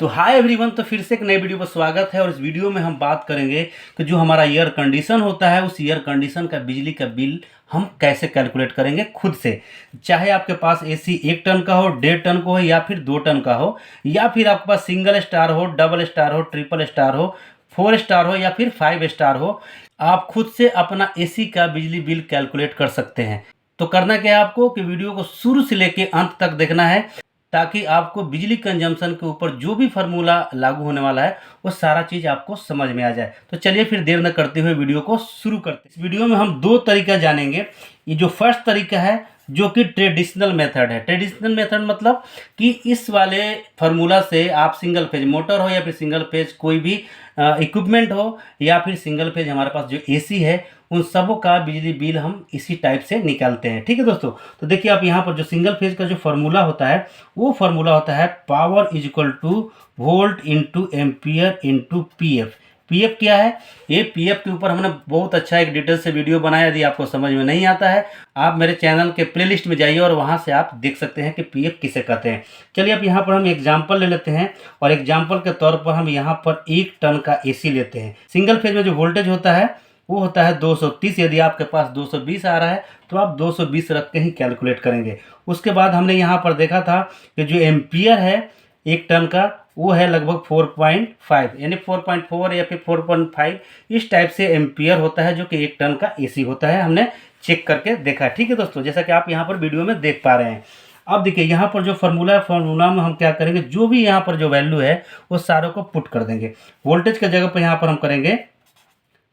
तो hi everyone, तो फिर से एक नई वीडियो पर स्वागत है। और इस वीडियो में हम बात करेंगे कि जो हमारा एयर कंडीशन होता है उस एयर कंडीशन का बिजली का बिल हम कैसे कैलकुलेट करेंगे खुद से। चाहे आपके पास एसी 1 टन का हो, 1.5 टन का हो या फिर 2 टन का हो, या फिर आपके पास सिंगल स्टार हो, डबल स्टार हो, ट्रिपल स्टार हो, 4 स्टार हो या फिर 5 स्टार हो, आप खुद से अपना एसी का बिजली बिल कैलकुलेट कर सकते हैं। तो करना क्या है आपको कि वीडियो को शुरू से लेके अंत तक देखना है, ताकि आपको बिजली कंजम्पशन के ऊपर जो भी फार्मूला लागू होने वाला है वो सारा चीज़ आपको समझ में आ जाए। तो चलिए फिर देर न करते हुए वीडियो को शुरू करते हैं। इस वीडियो में हम 2 तरीका जानेंगे। ये जो फर्स्ट तरीका है जो कि ट्रेडिशनल मेथड है। ट्रेडिशनल मेथड मतलब कि इस वाले फार्मूला से आप सिंगल फेज मोटर हो या फिर सिंगल फेज कोई भी इक्विपमेंट हो या फिर सिंगल फेज हमारे पास जो एसी है, उन सबों का बिजली बिल हम इसी टाइप से निकालते हैं। ठीक है दोस्तों, तो देखिए आप यहाँ पर जो सिंगल फेज का जो फार्मूला होता है वो फार्मूला होता है power is equal two volt into ampere into PF. PF क्या है? ये पीएफ के ऊपर हमने बहुत अच्छा एक डिटेल से वीडियो बनाया। यदि आपको समझ में नहीं आता है, आप मेरे चैनल के प्लेलिस्ट में जाइए और वहाँ से आप देख सकते हैं कि पीएफ किसे कहते हैं। चलिए अब यहाँ पर हम एग्जाम्पल ले लेते हैं और एग्जाम्पल के तौर पर हम यहाँ पर 1 टन का एसी लेते हैं। सिंगल फेज में जो वोल्टेज होता है वो होता है 230। यदि आपके पास 220 आ रहा है तो आप 220 रख के ही कैलकुलेट करेंगे। उसके बाद हमने यहाँ पर देखा था कि जो एम्पियर है 1 टन का वो है लगभग 4.5, यानी 4.4 या फिर 4.5 इस टाइप से एम्पियर होता है जो कि 1 टन का एसी होता है। हमने चेक करके देखा। ठीक है दोस्तों, जैसा कि आप यहाँ पर वीडियो में देख पा रहे हैं। अब देखिए यहाँ पर जो फार्मूला में हम क्या करेंगे, जो भी यहाँ पर जो वैल्यू है वो सारों को पुट कर देंगे। वोल्टेज की जगह पर यहाँ पर हम करेंगे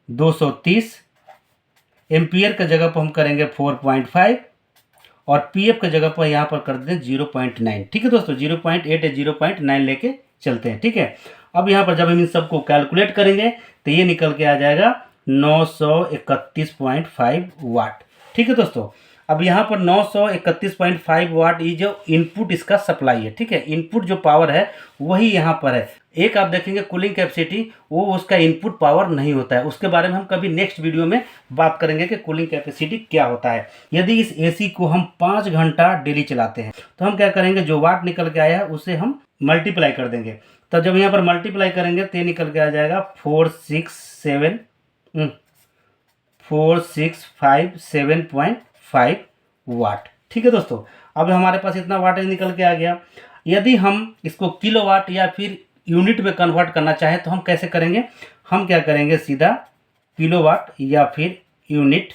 230, एम्पियर की जगह पर हम करेंगे 4.5 और पीएफ की जगह पर यहाँ पर कर दें 0.9। ठीक है दोस्तों, 0.8 या 0.9 लेके चलते हैं। ठीक है, अब यहाँ पर जब हम इन सबको कैलकुलेट करेंगे तो ये निकल के आ जाएगा 931.5 वाट। ठीक है दोस्तों, अब यहाँ पर 931.5 वाट ये जो इनपुट इसका सप्लाई है। ठीक है, इनपुट जो पावर है वही यहाँ पर है। एक आप देखेंगे कूलिंग कैपेसिटी, वो उसका इनपुट पावर नहीं होता है। उसके बारे में हम कभी नेक्स्ट वीडियो में बात करेंगे कि कूलिंग कैपेसिटी क्या होता है। यदि इस एसी को हम 5 घंटा डेली चलाते हैं तो हम क्या करेंगे, जो वाट निकल के आया है उसे हम मल्टीप्लाई कर देंगे। तो जब यहाँ पर मल्टीप्लाई करेंगे तो ये निकल के आ जाएगा 4657.5 वाट। ठीक है दोस्तों, अब हमारे पास इतना वाटेज निकल के आ गया। यदि हम इसको किलोवाट या फिर यूनिट में कन्वर्ट करना चाहें तो हम कैसे करेंगे, हम क्या करेंगे, सीधा किलोवाट या फिर यूनिट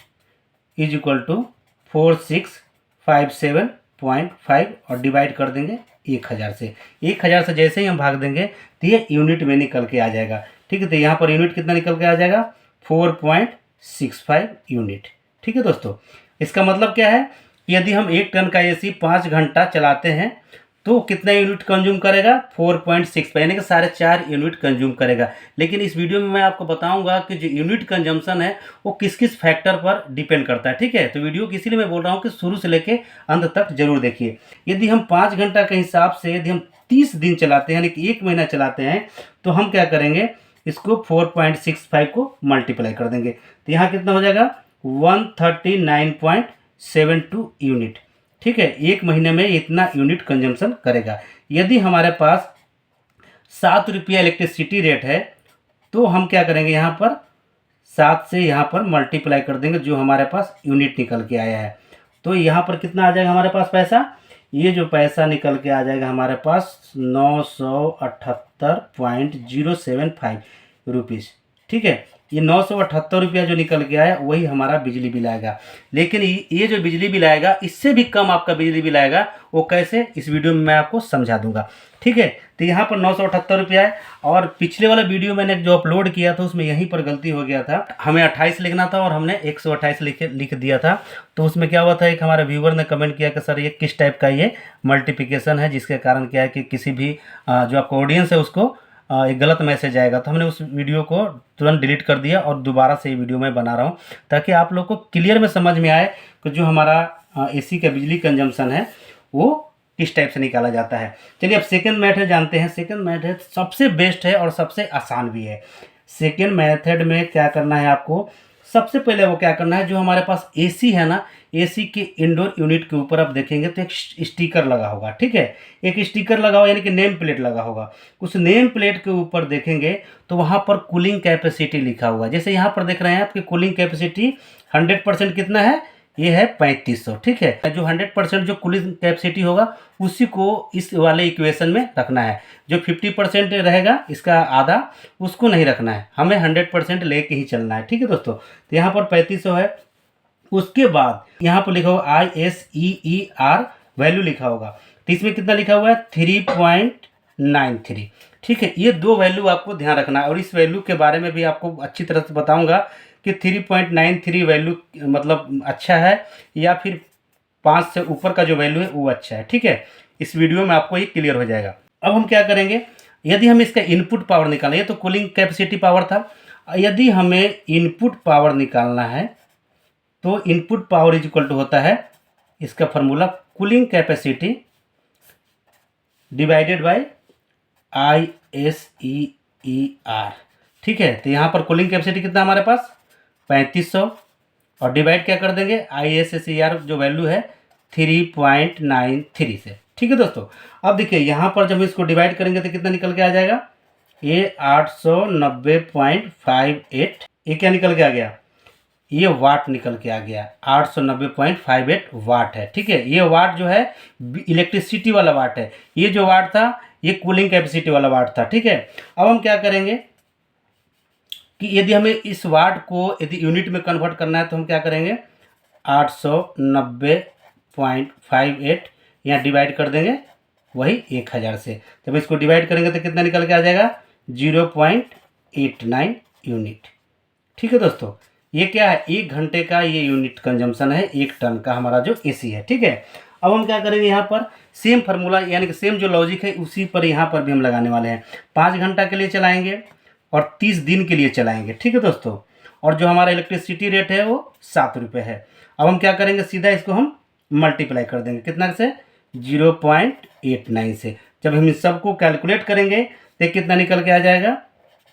इज इक्वल टू 4657.5 और डिवाइड कर देंगे 1000 से। 1000 से जैसे ही हम भाग देंगे तो ये यूनिट में निकल के आ जाएगा। ठीक है, तो यहाँ पर यूनिट कितना निकल के आ जाएगा, 4.65 यूनिट। ठीक है दोस्तों, इसका मतलब क्या है, यदि हम 1 टन का एसी 5 घंटा चलाते हैं तो कितना यूनिट कंज्यूम करेगा, 4.65, यानी कि 4.5 यूनिट कंज्यूम करेगा। लेकिन इस वीडियो में मैं आपको बताऊंगा कि जो यूनिट कंजम्पशन है वो किस किस फैक्टर पर डिपेंड करता है। ठीक है, तो वीडियो को इसीलिए मैं बोल रहा हूँ कि शुरू से लेके अंत तक जरूर देखिए। यदि हम 5 घंटा के हिसाब से यदि हम 30 दिन चलाते हैं, यानी कि 1 महीना चलाते हैं, तो हम क्या करेंगे, इसको 4.65 को मल्टीप्लाई कर देंगे तो यहाँ कितना हो जाएगा, 139.72 यूनिट। ठीक है, 1 महीने में इतना यूनिट कंजम्पशन करेगा। यदि हमारे पास 7 रुपया इलेक्ट्रिसिटी रेट है तो हम क्या करेंगे, यहाँ पर 7 से यहाँ पर मल्टीप्लाई कर देंगे जो हमारे पास यूनिट निकल के आया है। तो यहाँ पर कितना आ जाएगा हमारे पास पैसा, ये जो पैसा निकल के आ जाएगा हमारे पास 978.075 रुपीज़। ठीक है, ये 978 रुपया जो निकल के आया वही हमारा बिजली बिल आएगा। लेकिन ये जो बिजली बिल आएगा इससे भी कम आपका बिजली बिल आएगा। वो कैसे, इस वीडियो में मैं आपको समझा दूंगा। ठीक है, तो यहाँ पर 978 रुपया है। और पिछले वाला वीडियो मैंने जो अपलोड किया था उसमें यहीं पर गलती हो गया था, हमें 28 लिखना था और हमने 128 लिख दिया था। तो उसमें क्या हुआ था, एक हमारे व्यूवर ने कमेंट किया कि सर ये किस टाइप का ये मल्टीप्लिकेशन है, जिसके कारण क्या है कि किसी भी जो आपका ऑडियंस है उसको एक गलत मैसेज आएगा। तो हमने उस वीडियो को तुरंत डिलीट कर दिया और दोबारा से ये वीडियो मैं बना रहा हूँ ताकि आप लोग को क्लियर में समझ में आए कि जो हमारा एसी का बिजली कंजम्पशन है वो किस टाइप से निकाला जाता है। चलिए अब सेकंड मेथड जानते हैं। सेकंड मेथड सबसे बेस्ट है और सबसे आसान भी है। सेकंड मेथड में क्या करना है आपको, सबसे पहले वो क्या करना है, जो हमारे पास एसी है ना, एसी के इंडोर यूनिट के ऊपर आप देखेंगे तो एक स्टिकर लगा होगा, ठीक है। एक स्टिकर लगा होगा यानी कि नेम प्लेट लगा होगा। उस नेम प्लेट के ऊपर देखेंगे तो वहाँ पर कूलिंग कैपेसिटी लिखा हुआ है। जैसे यहाँ पर देख रहे हैं आपकी कूलिंग कैपेसिटी 100% कितना है, ये है 3500, ठीक है। जो 100% जो कूलिंग कैपेसिटी होगा उसी को इस वाले इक्वेशन में रखना है। जो 50% रहेगा इसका आधा, उसको नहीं रखना है, हमें 100% लेके ही चलना है, ठीक है दोस्तों। तो यहाँ पर 3500 है। उसके बाद यहाँ पर लिखा होगा ISEER वैल्यू लिखा होगा, तो इसमें कितना लिखा हुआ है 3.93, ठीक है। ये दो वैल्यू आपको ध्यान रखना है और इस वैल्यू के बारे में भी आपको अच्छी तरह से बताऊंगा कि 3.93 वैल्यू मतलब अच्छा है या फिर 5 से ऊपर का जो वैल्यू है वो अच्छा है, ठीक है। इस वीडियो में आपको ये क्लियर हो जाएगा। अब हम क्या करेंगे, यदि हम इसका इनपुट पावर निकालें, ये तो कूलिंग कैपेसिटी पावर था। यदि हमें इनपुट पावर निकालना है तो input power is equal to होता है, इसका formula cooling capacity divided by ISEER, ठीक है। तो यहाँ पर कूलिंग कैपेसिटी कितना हमारे पास 3500 और डिवाइड क्या कर देंगे ISEER जो वैल्यू है 3.93 से, ठीक है दोस्तों। अब देखिए यहाँ पर जब इसको डिवाइड करेंगे तो कितना निकल के आ जाएगा, ये 890.58, ये क्या निकल के आ गया, ये वाट निकल के आ गया, 890.58 वाट है, ठीक है। ये वाट जो है इलेक्ट्रिसिटी वाला वाट है, ये जो वाट था ये कूलिंग कैपेसिटी वाला वाट था, ठीक है। अब हम क्या करेंगे कि यदि हमें इस वाट को यदि यूनिट में कन्वर्ट करना है तो हम क्या करेंगे 890.58 यहाँ डिवाइड कर देंगे वही 1000 से। जब इसको डिवाइड करेंगे तो कितना निकल के आ जाएगा 0.89 यूनिट, ठीक है दोस्तों। ये क्या है, 1 घंटे का ये यूनिट कंजम्पशन है 1 टन का हमारा जो एसी है, ठीक है। अब हम क्या करेंगे, यहाँ पर सेम फार्मूला यानी कि सेम जो लॉजिक है उसी पर यहाँ पर भी हम लगाने वाले हैं। 5 घंटा के लिए चलाएंगे और 30 दिन के लिए चलाएंगे, ठीक है दोस्तों। और जो हमारा इलेक्ट्रिसिटी रेट है वो 7 रुपये है। अब हम क्या करेंगे, सीधा इसको हम मल्टीप्लाई कर देंगे कितना से 0.89 से। जब हम इस सबको कैलकुलेट करेंगे तो कितना निकल के आ जाएगा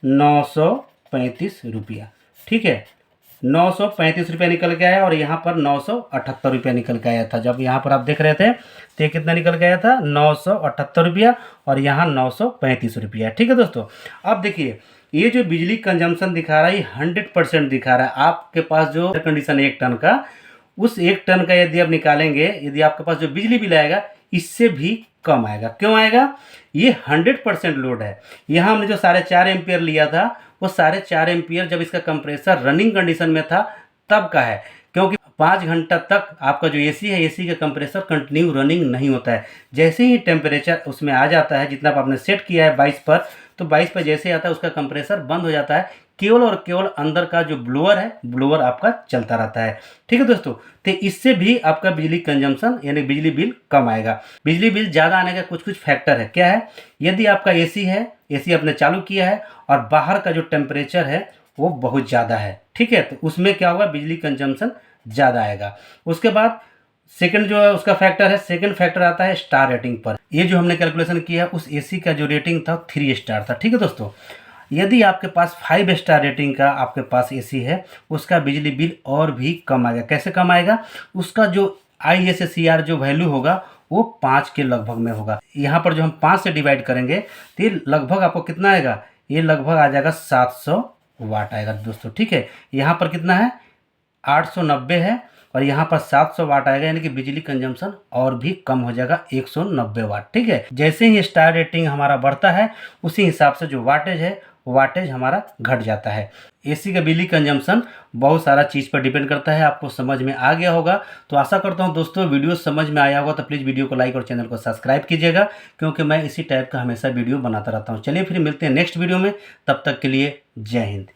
935 रुपया, ठीक है। 935 रुपया निकल के आया और यहाँ पर 978 रुपया निकल के आया था। जब यहाँ पर आप देख रहे थे तो ये कितना निकल के आया था 978 रुपया और यहाँ 935 रुपया, ठीक है दोस्तों। अब देखिए ये जो बिजली कंजम्पशन दिखा रहा है ये 100% दिखा रहा है। आपके पास जो एयर कंडीशन 1 टन का, उस 1 टन का यदि आप निकालेंगे, यदि आपके पास जो बिजली बिल आएगा इससे भी कम आएगा। क्यों आएगा, ये 100% लोड है। यहाँ हमने जो 4.5 एम्पियर लिया था वो 4.5 एम्पियर जब इसका कंप्रेसर रनिंग कंडीशन में था तब का है, क्योंकि 5 घंटा तक आपका जो एसी है, एसी का कंप्रेसर कंटिन्यू रनिंग नहीं होता है। जैसे ही टेम्परेचर उसमें आ जाता है, जितना आपने सेट किया है 22 पर, तो 22 पर जैसे आता है उसका कंप्रेसर बंद हो जाता है। केवल और केवल अंदर का जो ब्लोअर है, ब्लोअर आपका चलता रहता है, ठीक है दोस्तों। तो इससे भी आपका बिजली कंजम्पशन यानी बिजली बिल कम आएगा। बिजली बिल ज़्यादा आने का कुछ कुछ फैक्टर है। क्या है, यदि आपका एसी है, एसी आपने चालू किया है और बाहर का जो टेम्परेचर है वो बहुत ज़्यादा है, ठीक है, तो उसमें क्या होगा बिजली कंजम्पशन ज़्यादा आएगा। उसके बाद सेकंड जो है उसका फैक्टर है, सेकंड फैक्टर आता है स्टार रेटिंग पर। ये जो हमने कैलकुलेशन किया उस एसी का जो रेटिंग था 3 स्टार था, ठीक है दोस्तों। यदि आपके पास 5 स्टार रेटिंग का आपके पास एसी है उसका बिजली बिल और भी कम आएगा। कैसे कम आएगा, उसका जो ISEER जो वैल्यू होगा वो 5 के लगभग में होगा। यहाँ पर जो हम 5 से डिवाइड करेंगे तो ये लगभग आपको कितना आएगा, ये लगभग आ जाएगा 700 वाट आएगा दोस्तों, ठीक है। यहाँ पर कितना है 890 है और यहाँ पर 700 वाट आएगा, यानी कि बिजली कंजम्पशन और भी कम हो जाएगा 190 वाट, ठीक है। जैसे ही स्टार रेटिंग हमारा बढ़ता है उसी हिसाब से जो वाटेज है वाटेज हमारा घट जाता है। एसी का बिजली कंजम्पशन बहुत सारा चीज़ पर डिपेंड करता है। आपको समझ में आ गया होगा, तो आशा करता हूं दोस्तों वीडियो समझ में आया होगा। तो प्लीज़ वीडियो को लाइक और चैनल को सब्सक्राइब कीजिएगा, क्योंकि मैं इसी टाइप का हमेशा वीडियो बनाता रहता हूं। चलिए फिर मिलते हैं नेक्स्ट वीडियो में, तब तक के लिए जय हिंद।